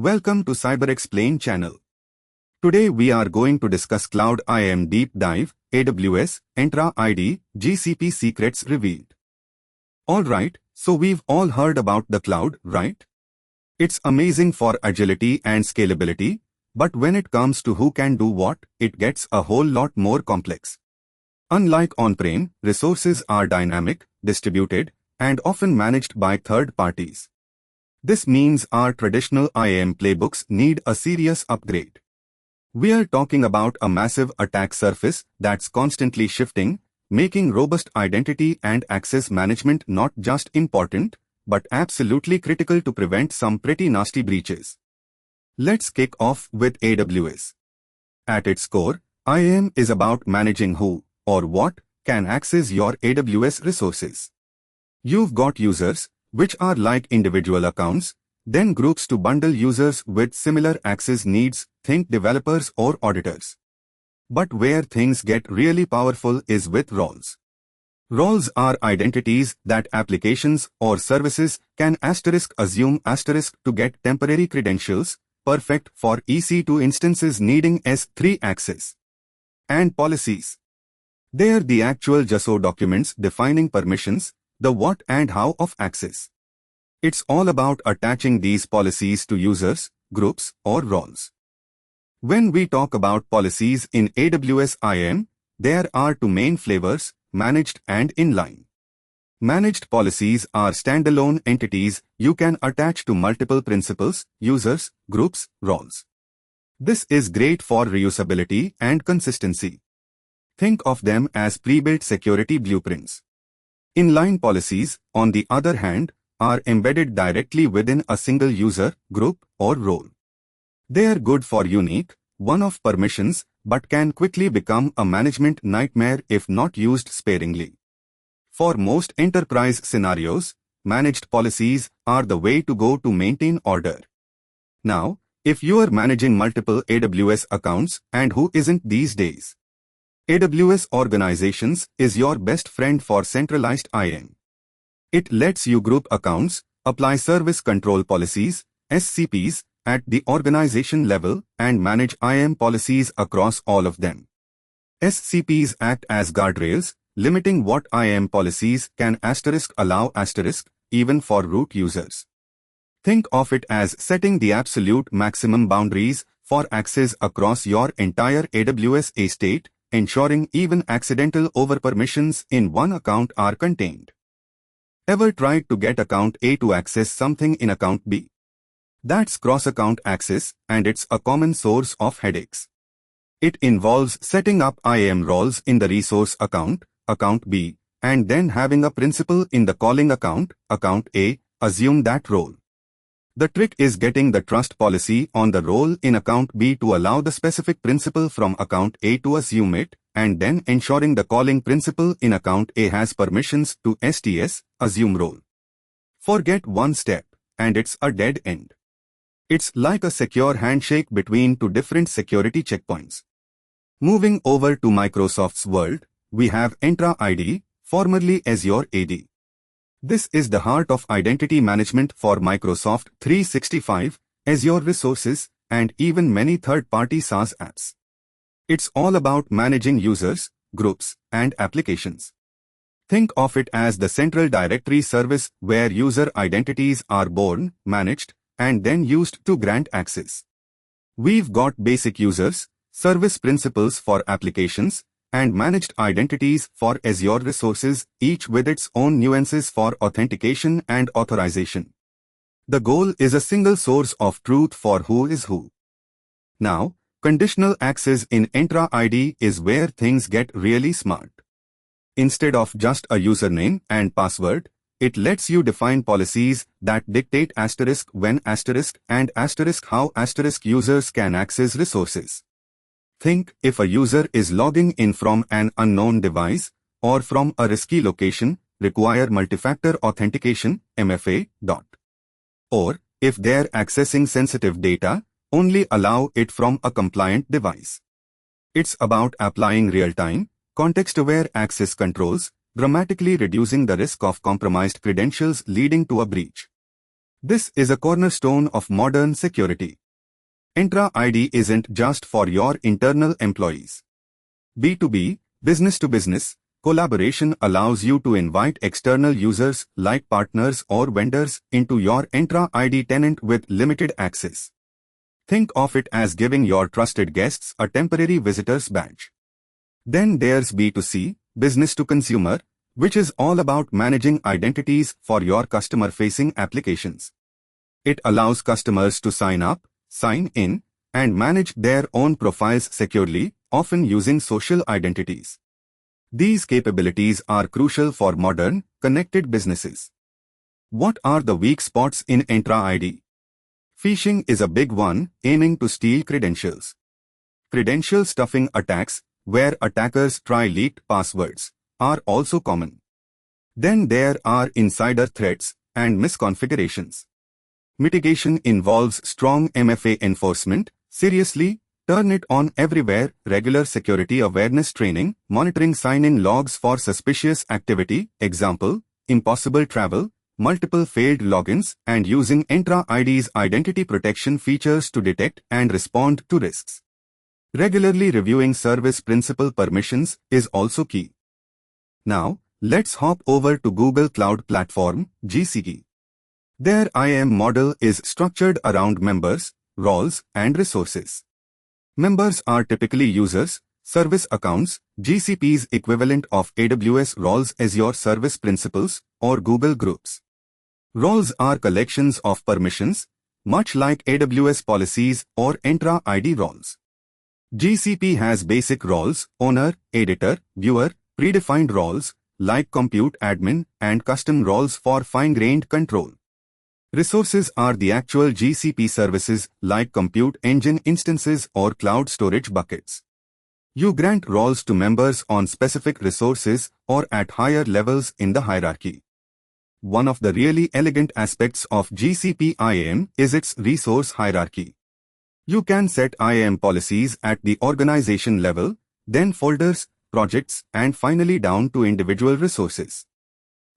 Welcome to Cyber Explain channel. Today we are going to discuss Cloud IAM Deep Dive, AWS, Entra ID, GCP secrets revealed. Alright, so we've all heard about the cloud, right? It's amazing for agility and scalability, but when it comes to who can do what, it gets a whole lot more complex. Unlike on-prem, resources are dynamic, distributed, and often managed by third parties. This means our traditional IAM playbooks need a serious upgrade. We are talking about a massive attack surface that's constantly shifting, making robust identity and access management not just important, but absolutely critical to prevent some pretty nasty breaches. Let's kick off with AWS. At its core, IAM is about managing who, or what, can access your AWS resources. You've got users, which are like individual accounts, then groups to bundle users with similar access needs, think developers or auditors. But where things get really powerful is with roles. Roles are identities that applications or services can assume to get temporary credentials, perfect for EC2 instances needing S3 access. And policies. They are the actual JSON documents defining permissions, the what and how of access. It's all about attaching these policies to users, groups, or roles. When we talk about policies in AWS IAM, there are two main flavors, managed and inline. Managed policies are standalone entities you can attach to multiple principals, users, groups, roles. This is great for reusability and consistency. Think of them as pre-built security blueprints. Inline policies, on the other hand, are embedded directly within a single user, group, or role. They are good for unique, one-off permissions, but can quickly become a management nightmare if not used sparingly. For most enterprise scenarios, managed policies are the way to go to maintain order. Now, if you are managing multiple AWS accounts, and who isn't these days? AWS Organizations is your best friend for centralized IAM. It lets you group accounts, apply service control policies, SCPs, at the organization level and manage IAM policies across all of them. SCPs act as guardrails, limiting what IAM policies can allow even for root users. Think of it as setting the absolute maximum boundaries for access across your entire AWS estate, ensuring even accidental overpermissions in one account are contained. Ever tried to get account A to access something in account B? That's cross-account access, and it's a common source of headaches. It involves setting up IAM roles in the resource account, account B, and then having a principal in the calling account, account A, assume that role. The trick is getting the trust policy on the role in account B to allow the specific principal from account A to assume it, and then ensuring the calling principal in account A has permissions to STS, assume role. Forget one step, and it's a dead end. It's like a secure handshake between two different security checkpoints. Moving over to Microsoft's world, we have Entra ID, formerly Azure AD. This is the heart of identity management for Microsoft 365, Azure resources, and even many third-party SaaS apps. It's all about managing users, groups, and applications. Think of it as the central directory service where user identities are born, managed, and then used to grant access. We've got basic users, service principals for applications, and managed identities for Azure resources, each with its own nuances for authentication and authorization. The goal is a single source of truth for who is who. Now, conditional access in Entra ID is where things get really smart. Instead of just a username and password, it lets you define policies that dictate when and how users can access resources. Think if a user is logging in from an unknown device or from a risky location, require multi-factor authentication, MFA. Or, if they're accessing sensitive data, only allow it from a compliant device. It's about applying real-time, context-aware access controls, dramatically reducing the risk of compromised credentials leading to a breach. This is a cornerstone of modern security. Entra ID isn't just for your internal employees. B2B, business to business, collaboration allows you to invite external users like partners or vendors into your Entra ID tenant with limited access. Think of it as giving your trusted guests a temporary visitor's badge. Then there's B2C, business to consumer, which is all about managing identities for your customer-facing applications. It allows customers to sign up, sign in, and manage their own profiles securely, often using social identities. These capabilities are crucial for modern, connected businesses. What are the weak spots in Entra ID? Phishing is a big one, aiming to steal credentials. Credential stuffing attacks, where attackers try leaked passwords, are also common. Then there are insider threats and misconfigurations. Mitigation involves strong MFA enforcement. Seriously, turn it on everywhere. Regular security awareness training, monitoring sign-in logs for suspicious activity, example, impossible travel, multiple failed logins, and using Entra ID's identity protection features to detect and respond to risks. Regularly reviewing service principal permissions is also key. Now, let's hop over to Google Cloud Platform, GCP. Their IAM model is structured around members, roles, and resources. Members are typically users, service accounts, GCP's equivalent of AWS roles as your service principals, or Google groups. Roles are collections of permissions, much like AWS policies or Entra ID roles. GCP has basic roles, owner, editor, viewer, predefined roles, like compute admin, and custom roles for fine-grained control. Resources are the actual GCP services like compute engine instances or cloud storage buckets. You grant roles to members on specific resources or at higher levels in the hierarchy. One of the really elegant aspects of GCP IAM is its resource hierarchy. You can set IAM policies at the organization level, then folders, projects, and finally down to individual resources.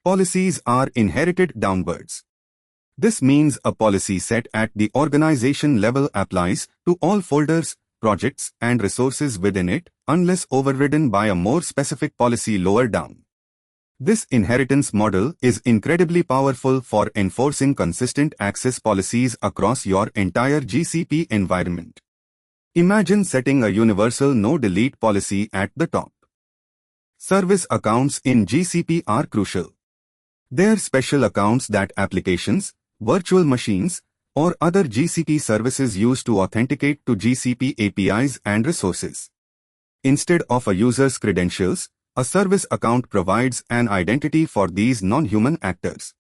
Policies are inherited downwards. This means a policy set at the organization level applies to all folders, projects, and resources within it, unless overridden by a more specific policy lower down. This inheritance model is incredibly powerful for enforcing consistent access policies across your entire GCP environment. Imagine setting a universal no-delete policy at the top. Service accounts in GCP are crucial. They're special accounts that applications, virtual machines, or other GCP services use to authenticate to GCP APIs and resources. Instead of a user's credentials, a service account provides an identity for these non-human actors.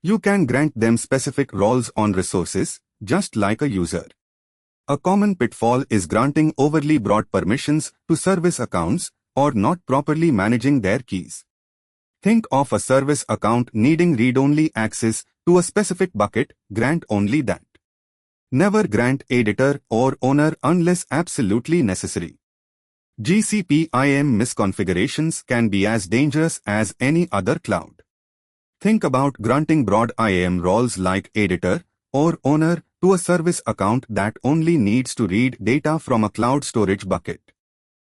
You can grant them specific roles on resources, just like a user. A common pitfall is granting overly broad permissions to service accounts or not properly managing their keys. Think of a service account needing read-only access to a specific bucket, grant only that. Never grant editor or owner unless absolutely necessary. GCP IAM misconfigurations can be as dangerous as any other cloud. Think about granting broad IAM roles like editor or owner to a service account that only needs to read data from a cloud storage bucket.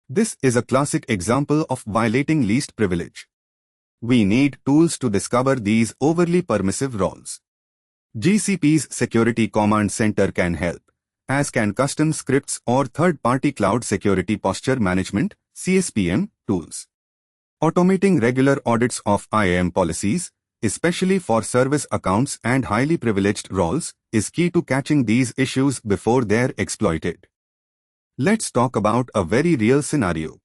This is a classic example of violating least privilege. We need tools to discover these overly permissive roles. GCP's Security Command Center can help, as can custom scripts or third-party cloud security posture management (CSPM) tools. Automating regular audits of IAM policies, especially for service accounts and highly privileged roles, is key to catching these issues before they're exploited. Let's talk about a very real scenario.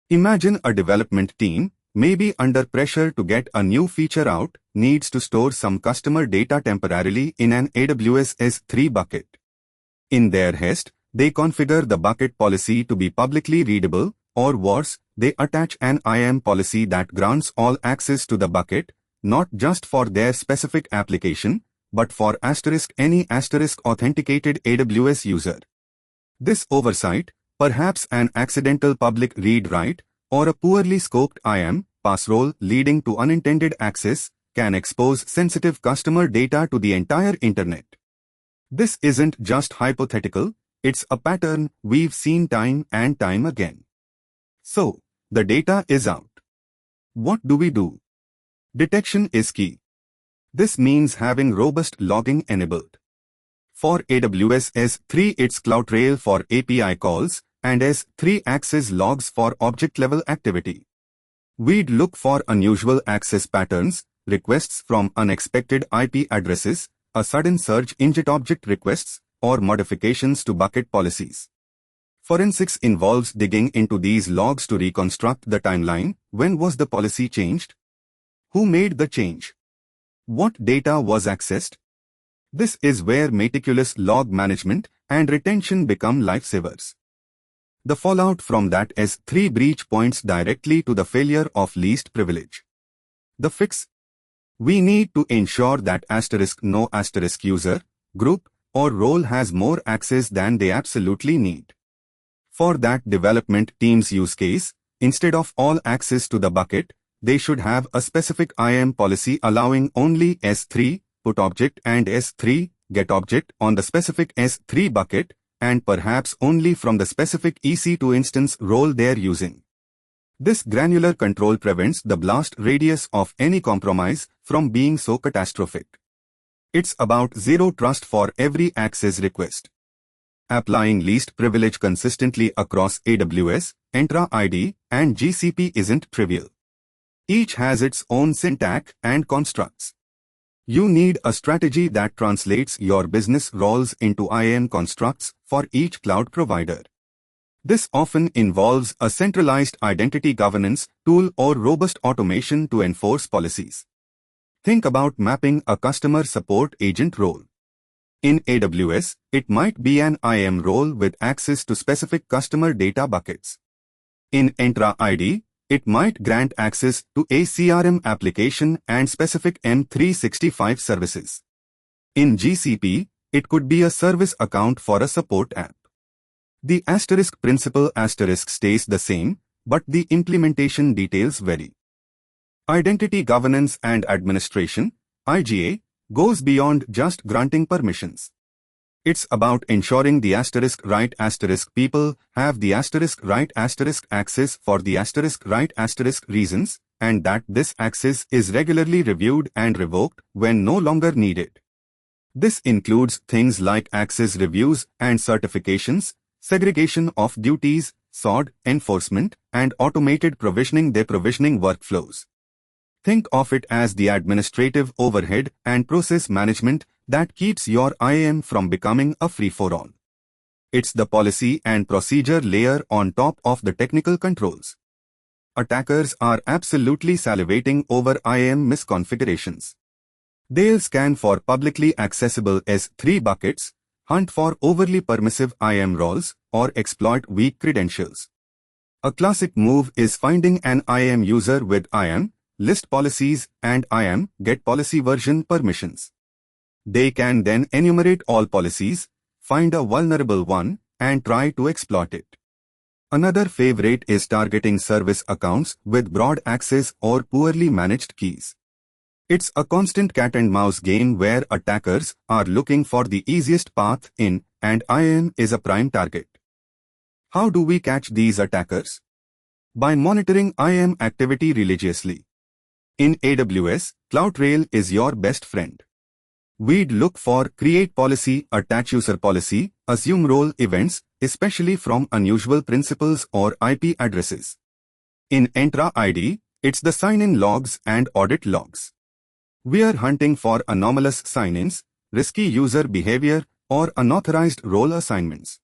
Imagine a development team, maybe under pressure to get a new feature out, needs to store some customer data temporarily in an AWS S3 bucket. In their haste, they configure the bucket policy to be publicly readable, or worse, they attach an IAM policy that grants all access to the bucket, not just for their specific application, but for any authenticated AWS user. This oversight, perhaps an accidental public read-write, or a poorly scoped IAM pass role leading to unintended access, can expose sensitive customer data to the entire internet. This isn't just hypothetical, it's a pattern we've seen time and time again. So, the data is out. What do we do? Detection is key. This means having robust logging enabled. For AWS S3 it's CloudTrail for API calls, and S3 access logs for object-level activity. We'd look for unusual access patterns, requests from unexpected IP addresses, a sudden surge in JIT object requests, or modifications to bucket policies. Forensics involves digging into these logs to reconstruct the timeline. When was the policy changed? Who made the change? What data was accessed? This is where meticulous log management and retention become lifesavers. The fallout from that S3 breach points directly to the failure of least privilege. The fix? We need to ensure that *no* user, group, or role has more access than they absolutely need. For that development team's use case, instead of all access to the bucket, they should have a specific IAM policy allowing only S3 put object and S3 get object on the specific S3 bucket, and perhaps only from the specific EC2 instance role they're using. This granular control prevents the blast radius of any compromise from being so catastrophic. It's about zero trust for every access request. Applying least privilege consistently across AWS, Entra ID, and GCP isn't trivial. Each has its own syntax and constructs. You need a strategy that translates your business roles into IAM constructs for each cloud provider. This often involves a centralized identity governance tool or robust automation to enforce policies. Think about mapping a customer support agent role. In AWS, it might be an IAM role with access to specific customer data buckets. In Entra ID, it might grant access to a CRM application and specific M365 services. In GCP, it could be a service account for a support app. The asterisk principle asterisk stays the same, but the implementation details vary. Identity governance and administration, IGA, goes beyond just granting permissions. It's about ensuring the asterisk right asterisk people have the asterisk right asterisk access for the asterisk right asterisk reasons, and that this access is regularly reviewed and revoked when no longer needed. This includes things like access reviews and certifications, segregation of duties, SOD enforcement, and automated provisioning deprovisioning workflows. Think of it as the administrative overhead and process management that keeps your IAM from becoming a free-for-all. It's the policy and procedure layer on top of the technical controls. Attackers are absolutely salivating over IAM misconfigurations. They'll scan for publicly accessible S3 buckets, hunt for overly permissive IAM roles, or exploit weak credentials. A classic move is finding an IAM user with IAM list policies and IAM get policy version permissions. They can then enumerate all policies, find a vulnerable one, and try to exploit it. Another favorite is targeting service accounts with broad access or poorly managed keys. It's a constant cat-and-mouse game where attackers are looking for the easiest path in, and IAM is a prime target. How do we catch these attackers? By monitoring IAM activity religiously. In AWS, CloudTrail is your best friend. We'd look for create policy, attach user policy, assume role events, especially from unusual principals or IP addresses. In Entra ID, it's the sign-in logs and audit logs. We're hunting for anomalous sign-ins, risky user behavior, or unauthorized role assignments.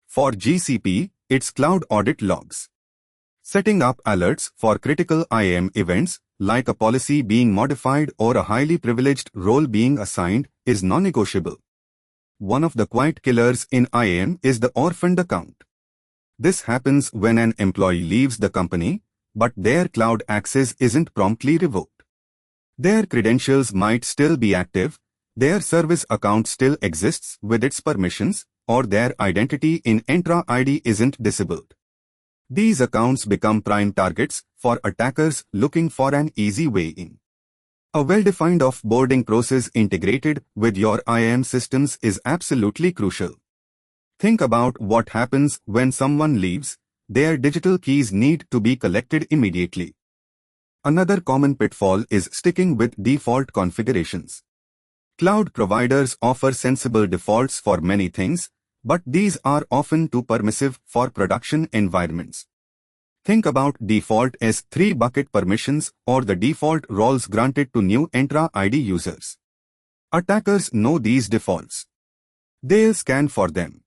For GCP, it's cloud audit logs. Setting up alerts for critical IAM events, like a policy being modified or a highly privileged role being assigned, is non-negotiable. One of the quiet killers in IAM is the orphaned account. This happens when an employee leaves the company, but their cloud access isn't promptly revoked. Their credentials might still be active, their service account still exists with its permissions, or their identity in Entra ID isn't disabled. These accounts become prime targets for attackers looking for an easy way in. A well-defined offboarding process integrated with your IAM systems is absolutely crucial. Think about what happens when someone leaves. Their digital keys need to be collected immediately. Another common pitfall is sticking with default configurations. Cloud providers offer sensible defaults for many things, but these are often too permissive for production environments. Think about default S3 bucket permissions or the default roles granted to new Entra ID users. Attackers know these defaults. They'll scan for them.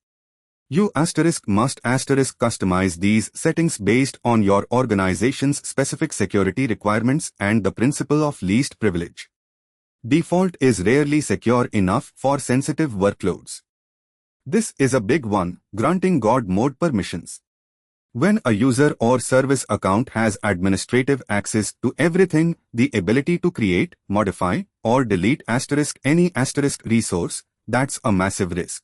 You must customize these settings based on your organization's specific security requirements and the principle of least privilege. Default is rarely secure enough for sensitive workloads. This is a big one, granting God mode permissions. When a user or service account has administrative access to everything, the ability to create, modify, or delete any resource, that's a massive risk.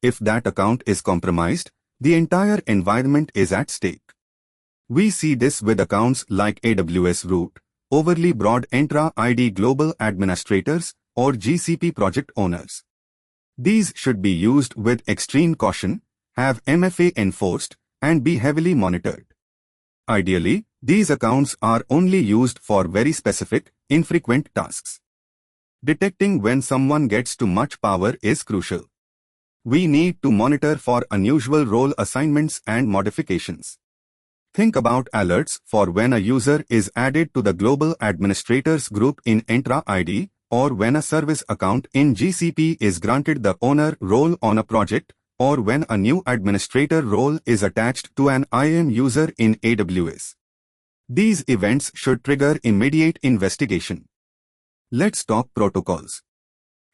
If that account is compromised, the entire environment is at stake. We see this with accounts like AWS root, overly broad Entra ID global administrators, or GCP project owners. These should be used with extreme caution, have MFA enforced, and be heavily monitored. Ideally, these accounts are only used for very specific, infrequent tasks. Detecting when someone gets too much power is crucial. We need to monitor for unusual role assignments and modifications. Think about alerts for when a user is added to the global administrators group in Entra ID, or when a service account in GCP is granted the owner role on a project, or when a new administrator role is attached to an IAM user in AWS. These events should trigger immediate investigation. Let's talk protocols.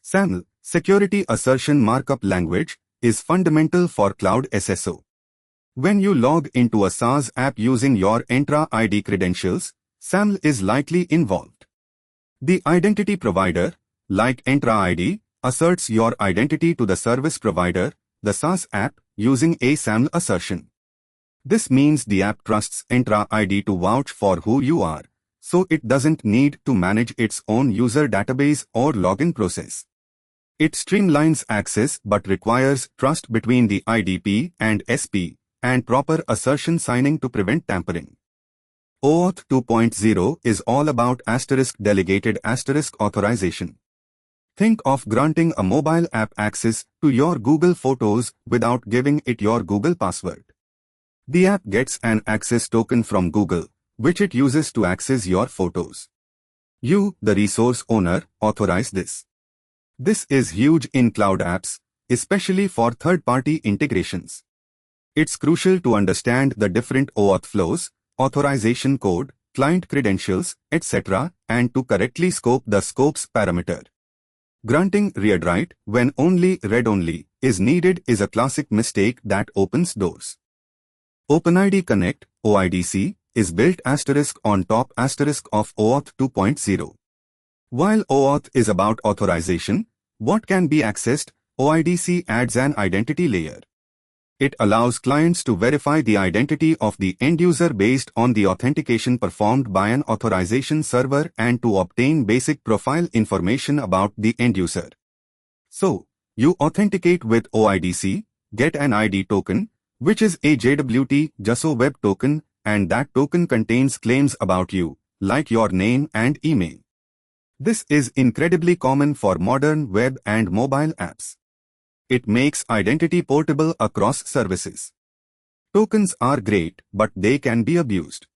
SAML, Security Assertion Markup Language, is fundamental for cloud SSO. When you log into a SaaS app using your Entra ID credentials, SAML is likely involved. The identity provider, like Entra ID, asserts your identity to the service provider, the SaaS app, using a SAML assertion. This means the app trusts Entra ID to vouch for who you are, so it doesn't need to manage its own user database or login process. It streamlines access but requires trust between the IDP and SP, and proper assertion signing to prevent tampering. OAuth 2.0 is all about delegated authorization. Think of granting a mobile app access to your Google Photos without giving it your Google password. The app gets an access token from Google, which it uses to access your photos. You, the resource owner, authorize this. This is huge in cloud apps, especially for third-party integrations. It's crucial to understand the different OAuth flows, authorization code, client credentials, etc., and to correctly scope the scopes parameter. Granting read-write when only read-only is needed is a classic mistake that opens doors. OpenID Connect, OIDC, is built on top of OAuth 2.0. While OAuth is about authorization, what can be accessed, OIDC adds an identity layer. It allows clients to verify the identity of the end user based on the authentication performed by an authorization server and to obtain basic profile information about the end user. So, you authenticate with OIDC, get an ID token, which is a JWT web token, and that token contains claims about you, like your name and email. This is incredibly common for modern web and mobile apps. It makes identity portable across services. Tokens are great, but they can be abused.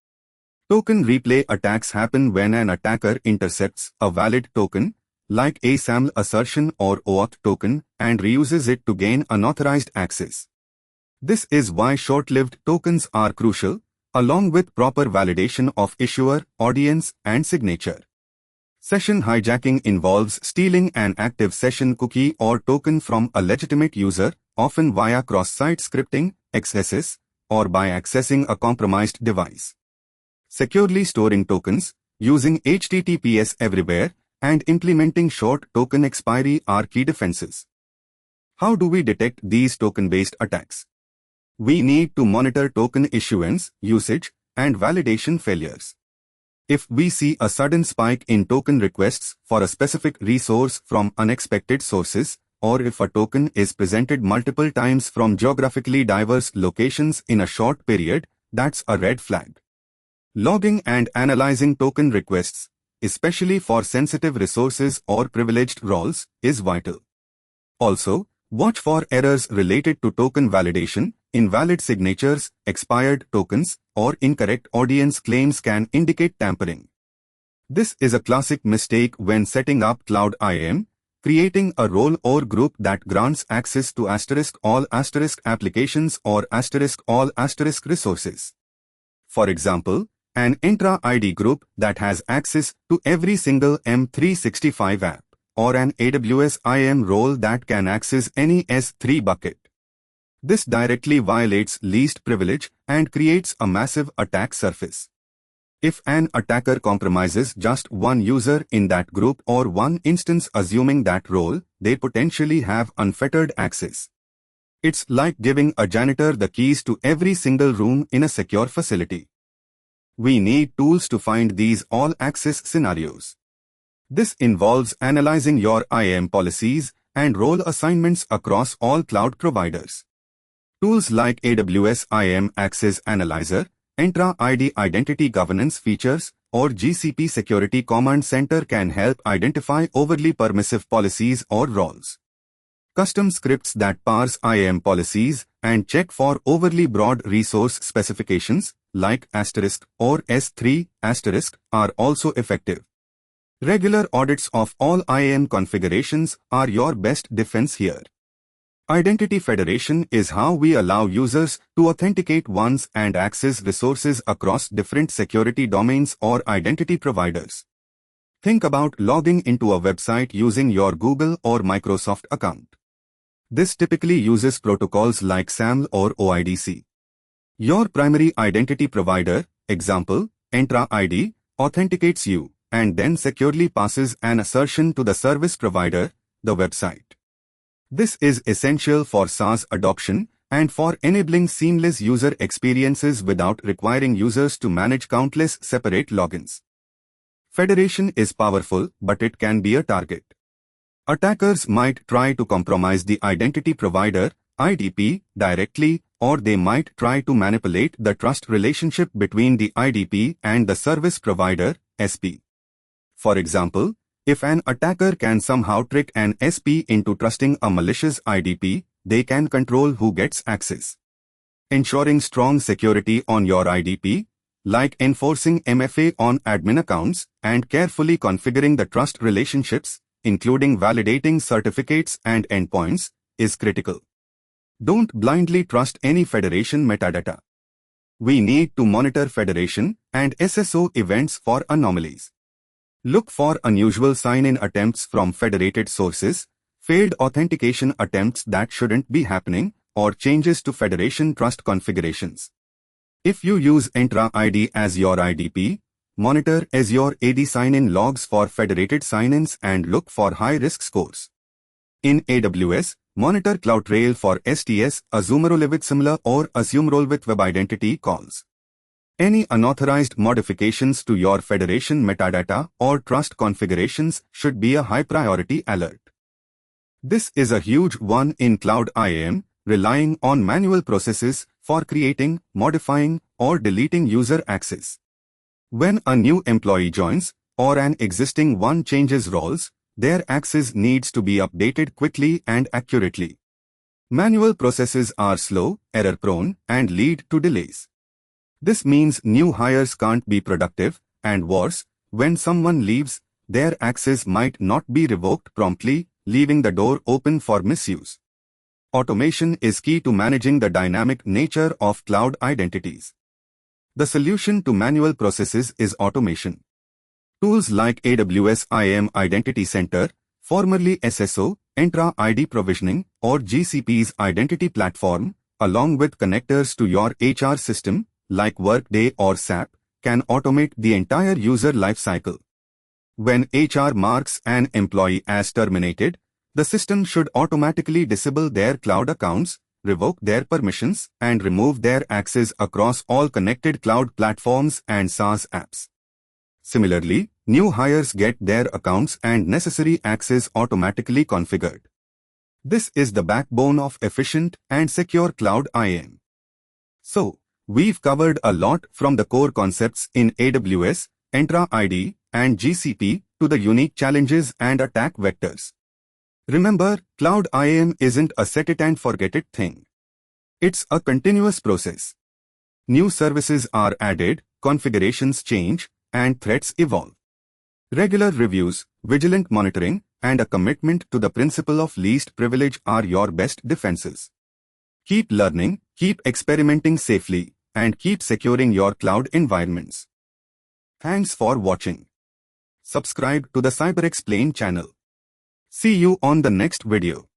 Token replay attacks happen when an attacker intercepts a valid token, like a SAML assertion or OAuth token, and reuses it to gain unauthorized access. This is why short-lived tokens are crucial, along with proper validation of issuer, audience, and signature. Session hijacking involves stealing an active session cookie or token from a legitimate user, often via cross-site scripting, XSS, or by accessing a compromised device. Securely storing tokens, using HTTPS everywhere, and implementing short token expiry are key defenses. How do we detect these token-based attacks? We need to monitor token issuance, usage, and validation failures. If we see a sudden spike in token requests for a specific resource from unexpected sources, or if a token is presented multiple times from geographically diverse locations in a short period, that's a red flag. Logging and analyzing token requests, especially for sensitive resources or privileged roles, is vital. Also, watch for errors related to token validation. Invalid signatures, expired tokens, or incorrect audience claims can indicate tampering. This is a classic mistake when setting up Cloud IAM, creating a role or group that grants access to *all applications or *all resources. For example, an Entra ID group that has access to every single M365 app, or an AWS IAM role that can access any S3 bucket. This directly violates least privilege and creates a massive attack surface. If an attacker compromises just one user in that group or one instance assuming that role, they potentially have unfettered access. It's like giving a janitor the keys to every single room in a secure facility. We need tools to find these all-access scenarios. This involves analyzing your IAM policies and role assignments across all cloud providers. Tools like AWS IAM Access Analyzer, Entra ID Identity Governance Features, or GCP Security Command Center can help identify overly permissive policies or roles. Custom scripts that parse IAM policies and check for overly broad resource specifications, like * or S3 *, are also effective. Regular audits of all IAM configurations are your best defense here. Identity federation is how we allow users to authenticate once and access resources across different security domains or identity providers. Think about logging into a website using your Google or Microsoft account. This typically uses protocols like SAML or OIDC. Your primary identity provider, example, Entra ID, authenticates you and then securely passes an assertion to the service provider, the website. This is essential for SaaS adoption and for enabling seamless user experiences without requiring users to manage countless separate logins. Federation is powerful, but it can be a target. Attackers might try to compromise the identity provider, IDP, directly, or they might try to manipulate the trust relationship between the IDP and the service provider, SP. For example, if an attacker can somehow trick an SP into trusting a malicious IDP, they can control who gets access. Ensuring strong security on your IDP, like enforcing MFA on admin accounts and carefully configuring the trust relationships, including validating certificates and endpoints, is critical. Don't blindly trust any federation metadata. We need to monitor federation and SSO events for anomalies. Look for unusual sign-in attempts from federated sources, failed authentication attempts that shouldn't be happening, or changes to federation trust configurations. If you use Entra ID as your IDP, monitor Azure AD sign-in logs for federated sign-ins and look for high-risk scores. In AWS, monitor CloudTrail for STS, assume role with similar or assume role with web identity calls. Any unauthorized modifications to your federation metadata or trust configurations should be a high priority alert. This is a huge one in Cloud IAM, relying on manual processes for creating, modifying, or deleting user access. When a new employee joins, or an existing one changes roles, their access needs to be updated quickly and accurately. Manual processes are slow, error-prone, and lead to delays. This means new hires can't be productive, and worse, when someone leaves, their access might not be revoked promptly, leaving the door open for misuse. Automation is key to managing the dynamic nature of cloud identities. The solution to manual processes is automation. Tools like AWS IAM Identity Center, formerly SSO, Entra ID Provisioning, or GCP's Identity Platform, along with connectors to your HR system, like Workday or SAP, can automate the entire user lifecycle. When HR marks an employee as terminated, the system should automatically disable their cloud accounts, revoke their permissions, and remove their access across all connected cloud platforms and SaaS apps. Similarly, new hires get their accounts and necessary access automatically configured. This is the backbone of efficient and secure cloud IAM. So, we've covered a lot from the core concepts in AWS, Entra ID, and GCP to the unique challenges and attack vectors. Remember, cloud IAM isn't a set-it-and-forget-it thing. It's a continuous process. New services are added, configurations change, and threats evolve. Regular reviews, vigilant monitoring, and a commitment to the principle of least privilege are your best defenses. Keep learning, keep experimenting safely, and keep securing your cloud environments. Thanks for watching. Subscribe to the CyberExplain channel. See you on the next video.